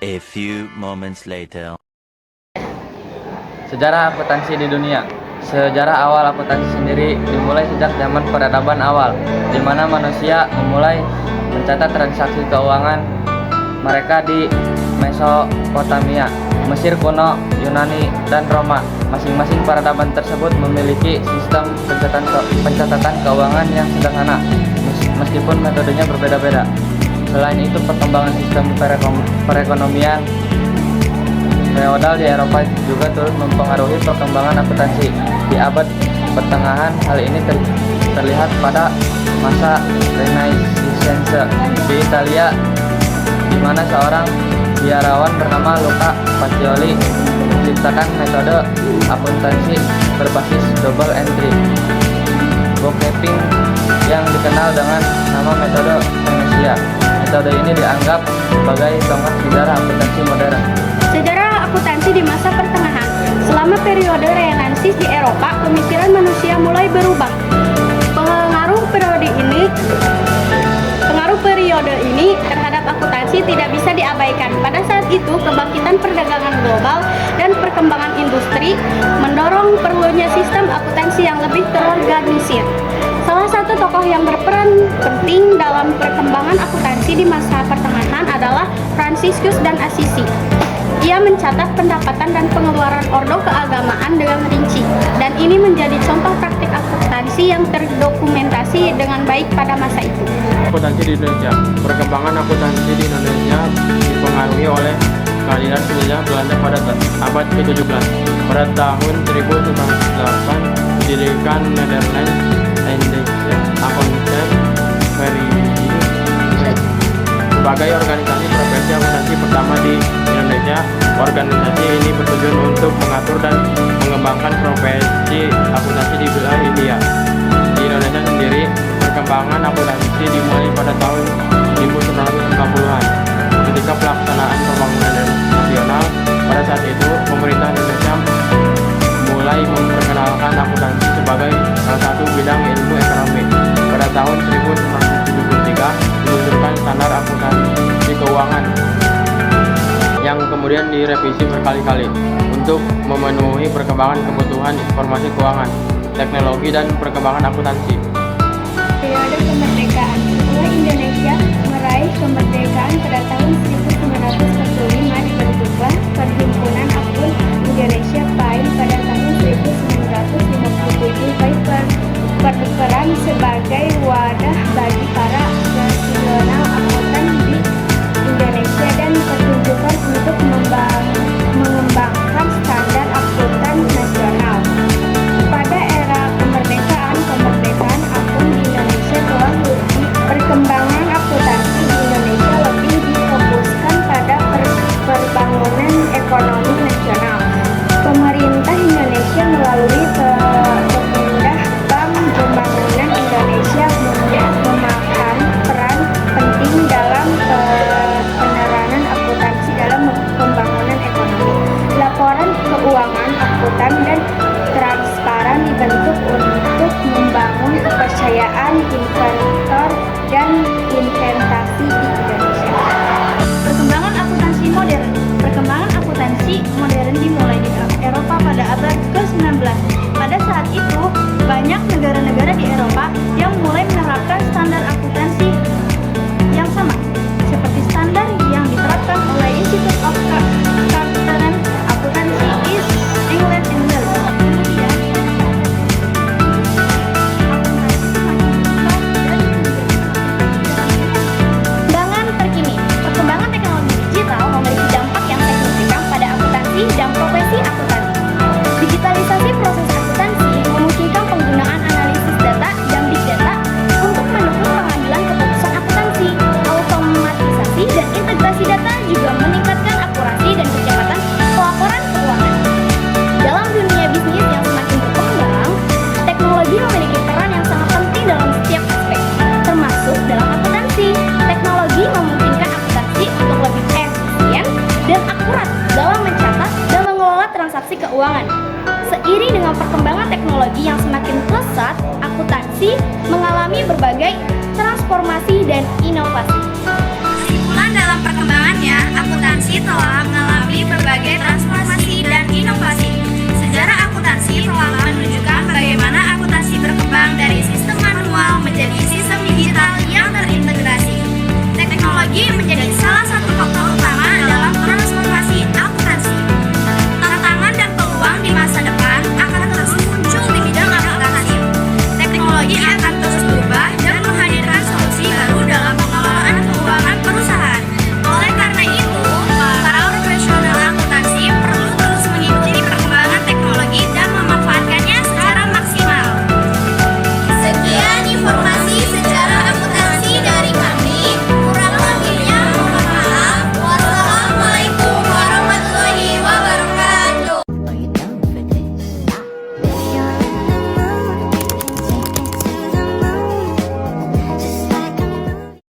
A few moments later. Sejarah akuntansi di dunia. Sejarah awal akuntansi sendiri dimulai sejak zaman peradaban awal, di mana manusia memulai mencatat transaksi keuangan mereka di Mesopotamia, Mesir kuno, Yunani, dan Roma. Masing-masing peradaban tersebut memiliki sistem pencatatan keuangan yang sederhana, meskipun metodenya berbeda-beda. Selain itu, perkembangan sistem perekonomian feodal di Eropa juga turut mempengaruhi perkembangan akuntansi. Di abad pertengahan, hal ini terlihat pada masa Renaissance di Italia, di mana seorang biarawan bernama Luca Pacioli menciptakan metode akuntansi berbasis double entry bookkeeping yang dikenal dengan nama metode Venesia. Metode ini dianggap sebagai tonggak sejarah akuntansi modern. Sejarah akuntansi di masa pertengahan. Selama periode Renaissance di Eropa, pemikiran manusia mulai berubah. Pengaruh periode ini terhadap akuntansi tidak bisa diabaikan. Pada saat itu, kebangkitan perdagangan global dan perkembangan industri mendorong perlunya sistem akuntansi yang lebih terorganisir. Salah satu tokoh yang berperan penting dalam perkembangan akuntansi di masa pertengahan adalah Franciscus dan Assisi. Ia mencatat pendapatan dan pengeluaran ordo keagamaan dengan rinci, dan ini menjadi contoh praktik akuntansi yang terdokumentasi dengan baik pada masa itu. Akuntansi di Indonesia. Perkembangan akuntansi di Indonesia dipengaruhi oleh kehadiran penjajah Belanda pada abad ke-17. Pada tahun 1908 didirikan Netherlands Indische Accountantsvereniging sebagai organisasi profesi akuntansi pertama di Indonesia. Organisasi ini bertujuan untuk mengatur dan mengembangkan profesi akuntansi di wilayah India. Di Indonesia sendiri, perkembangan akuntansi dimulai pada tahun 1940-an ketika pelaksanaan pembangunan nasional. Pada saat itu, pemerintah Indonesia mulai memperkenalkan akuntansi sebagai salah satu bidang ilmu ekonomi. Pada tahun 1973 diluncurkan standar akuntansi keuangan yang kemudian direvisi berkali-kali untuk memenuhi perkembangan kebutuhan informasi keuangan, teknologi, dan perkembangan akuntansi. Periode kemerdekaan. Setelah Indonesia